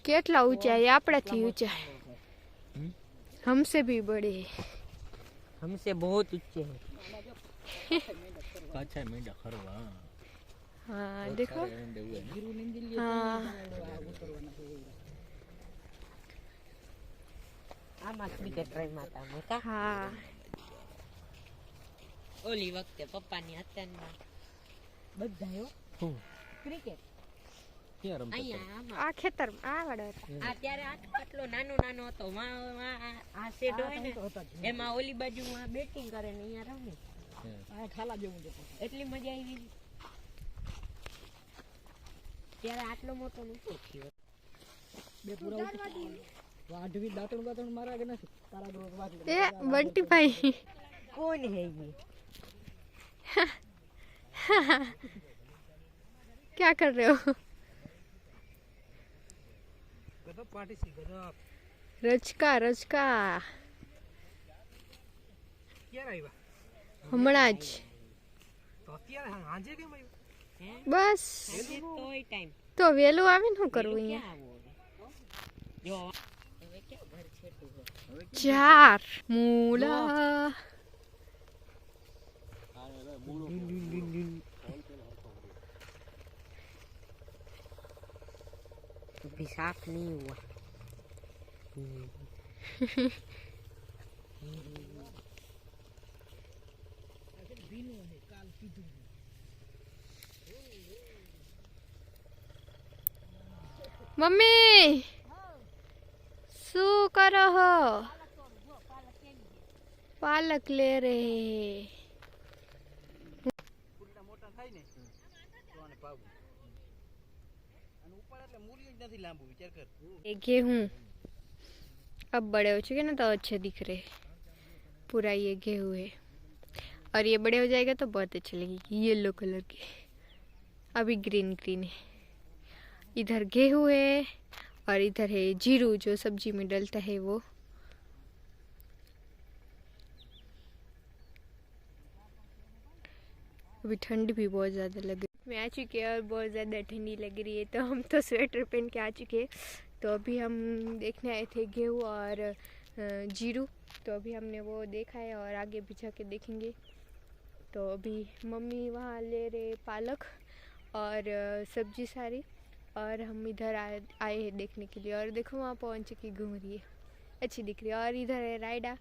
કેટલા ઊંચા है આપણાથી ऊंचा है हमसे भी बड़े हमसे बहुत ऊंचे हैं पाछा मेंढा खरवा हाँ देखो हाँ આમાં ક્રિકેટ રમ્યા હતા અમે કા हाँ ઓલી વખતે પપ્પાની હત્યામાં બધા હો ક્રિકેટ ક્યાં રમતા અહીંયા આમાં આ ખેતર આ વાળો આ ત્યારે આટલો નાનો નાનો હતો આ શેડ હોય ને એમાં ઓલી બાજુમાં બેટિંગ કરે ને અહીંયા રમે આ ખાલા જેવું છે એટલી મજા આવી ત્યારે આટલો મોટો નહોતો થયો બે પૂરા વાઢવી દાંતણ મારા કે નથી તારા ગ્રોથ વાગલે એ બંટી ભાઈ કોણ હે ये क्या कर रहे हो ગદપ પાટી સી ગદપ રચકા રચકા ક્યારે આવ્યા હમણાં જ તો અત્યારે હાંજે કેમ આવ્યું બસ તોય ટાઈમ તો વેલું આવીને શું કરવું અહીંયા જો હવે ક્યાં ઘર છેટું હે ચાર મૂળા अभी साफ नहीं हुआ મમ્મી શું કરો હો પાલક લે રે ફૂલના મોટા થાય ને તો આને પાવું અને ઉપર એટલે મૂળિયું જ નથી લાંબુ વિચાર કર ये गेहूं अब बड़े हो चुके ना तो अच्छे दिख रहे पूरा ये गेहूं है और ये बड़े हो जाएगा तो बहुत अच्छे लगेगी येलो कलर के अभी ग्रीन ग्रीन है इधर गेहूं है और इधर है जीरू जो सब्जी में डलता है वो अभी ठंड भी बहुत ज़्यादा लग रही मैं आ चुकी है और बहुत ज़्यादा ठंडी लग रही है तो हम तो स्वेटर पहन के आ चुके हैं तो अभी हम देखने आए थे गेहूँ और जीरू तो अभी हमने वो देखा है और आगे भी जाके देखेंगे तो अभी मम्मी वहाँ ले रहे पालक और सब्जी सारी और हम इधर आए हैं देखने के लिए और देखो वहाँ पवन चक्की घूम रही है अच्छी दिख रही है और इधर है रायडा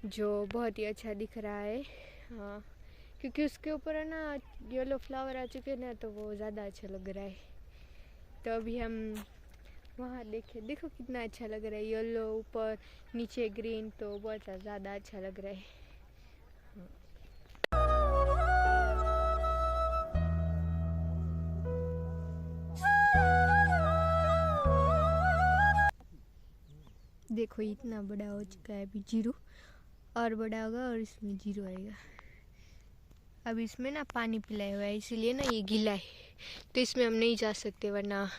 जो बहुत ही अच्छा दिख रहा है हाँ क्योंकि उसके ऊपर है ना येलो फ्लावर आ चुके हैं ना तो वो ज़्यादा अच्छा लग रहा है तो अभी हम वहाँ देखे देखो कितना अच्छा लग रहा है येलो ऊपर नीचे ग्रीन तो बहुत ज़्यादा अच्छा लग रहा है देखो इतना बड़ा हो चुका है अभी जीरो और बड़ा होगा और इसमें जीरो आएगा अब इसमें ना पानी पिलाया हुआ है इसीलिए ना ये गीला है तो इसमें हम नहीं जा सकते वरना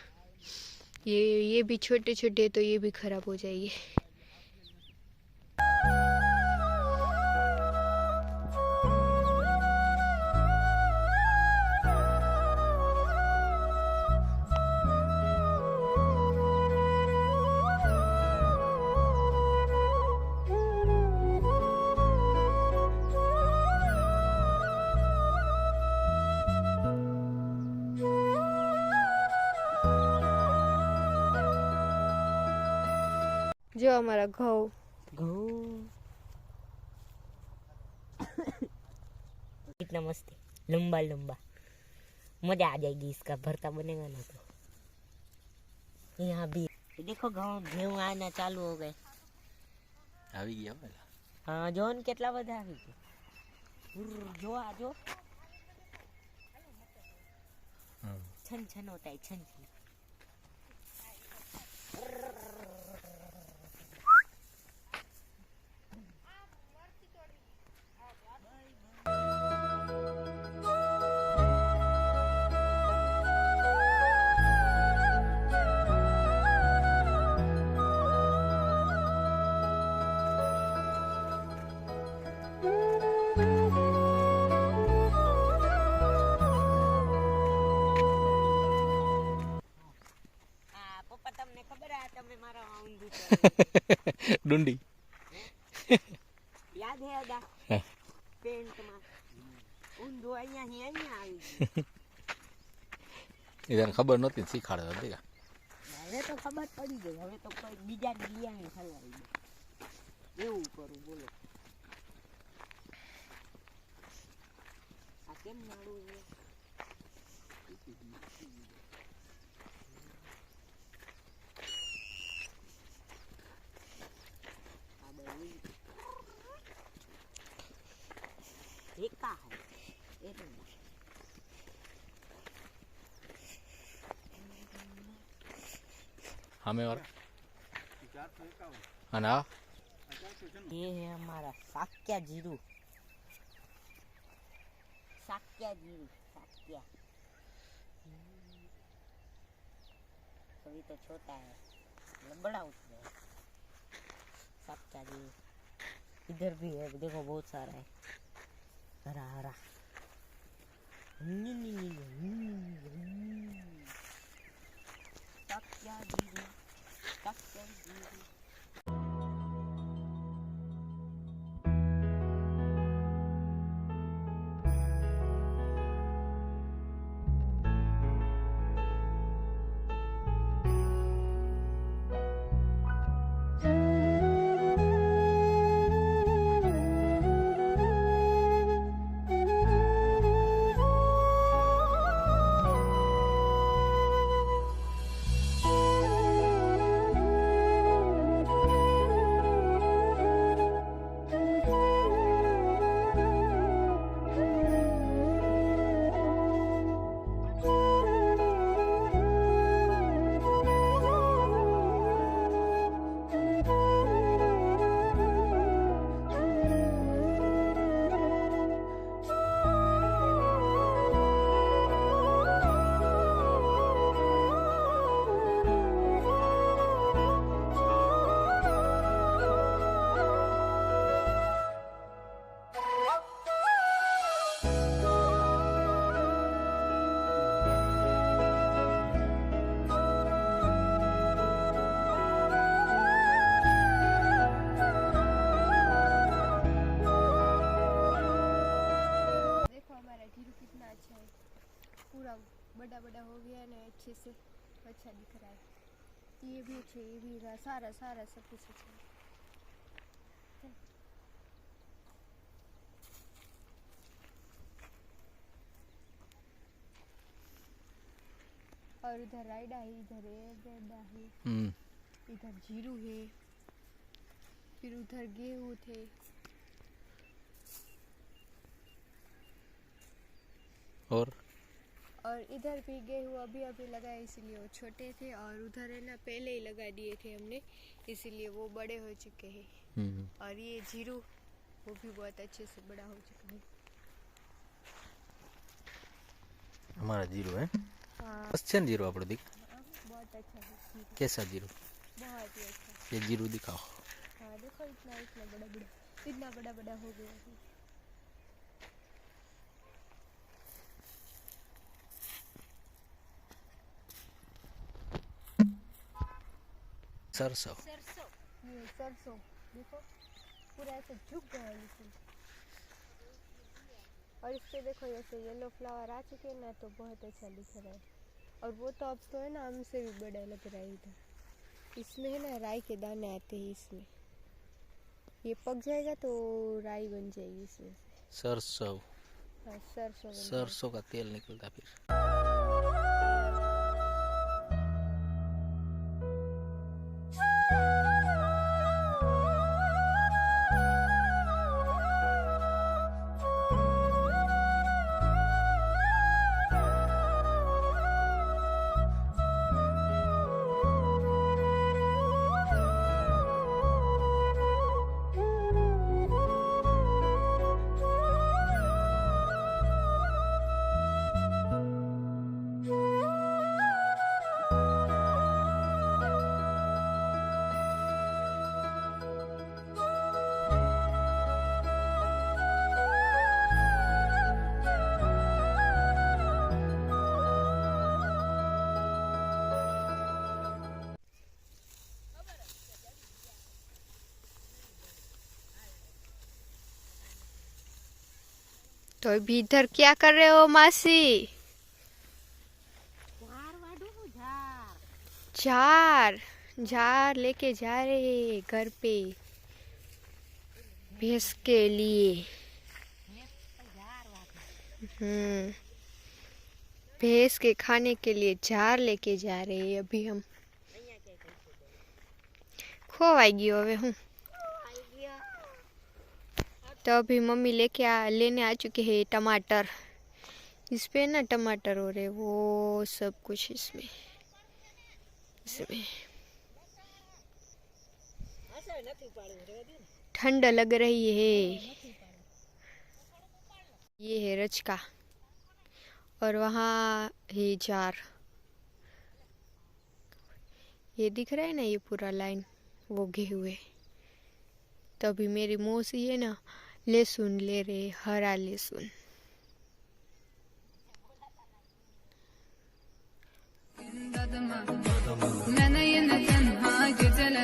ये भी छोटे छोटे तो ये भी खराब हो जाएंगे जो हमारा घाव कितना मस्त है लंबा लंबा मजा आ जाएगी इसका भरता बनेगा ना तो यहाँ भी देखो गेहूं आना चालू हो गए આવી ગયા પેલા हाँ જોન કેટલા બધા આવી ગયા જો આ જો छन छन होता है छन छन તમે મારા ઊંધું ડુંડી યાદ હે અદા હા. પેન્ટમાં ઊંધું અહીંયા આવી એ તને ખબર નહોતી ને શીખાડે દેખા હવે તો ખબર પડી ગઈ હવે તો કોઈ બીજા બિયાને હલવાઈ દે એવું કરું બોલો આ કેમ નાડું છે આ બધું એકા હે એટલે સામે વાળા 451 અને આ 496 ये है हमारा साक्या जीरू साक्या अभी तो छोटा है मतलब बड़ा उसमें है साक्या जीरू इधर भी है देखो बहुत सारा है हरा हरा साक्या जीरू साक्या जीरू पूरा बड़ा बड़ा हो गया ना अच्छे से अच्छा दिख रहा है ये भी अच्छे ये भी सारा सारा सब कुछ अच्छा है और उधर रायडा है इधर एरडा है इधर जीरू है फिर उधर गेहूं थे और इधर भी गेहूँ अभी अभी लगाए इसलिए वो छोटे थे और उधर है ना पहले ही लगा दिए थे हमने इसीलिए वो बड़े हो चुके हैं और ये जीरू वो भी बहुत अच्छे से बड़ा हो चुका है हमारा जीरो है हाँ बस है जीरो आप दिख बहुत अच्छा है जीरू कैसा जीरो बहुत ही अच्छा ये जीरो दिखाओ हाँ देखो इतना बड़ा बड़ा हो गया है सरसों ये सरसों देखो पूरा ऐसे झुक गया है इसमें और इस पे देखो जैसे येलो फ्लावर आ चुके हैं ना तो बहुत अच्छा दिख रहा है और वो तो अब तो है ना हमसे भी बड़ा लग रहा है इधर इसमें है ना राई के दाने आते हैं इसमें ये पक जाएगा तो राई बन जाएगी इसमें से सरसों हाँ सरसों सरसों का तेल निकलता फिर तो अभी इधर क्या कर रहे हो मासी? जार लेके जा रहे घर पे भैंस के लिए। भैंस के खाने के लिए जार लेके जा रहे हैं अभी हम। खोवाई गयो હવે હું तो अभी मम्मी लेने आ चुके हैं टमाटर। इस पे ना टमाटर हो रहे वो सब कुछ इसमें ठंड लग रही है। ये है रचका और वहाँ है जार। ये दिख रहा है ना, ये पूरा लाइन वो गेहूं है। तो अभी मेरी मौसी है ना लहसुन ले रहे, हरा लहसुन। मैंने ये न तन्हा गजल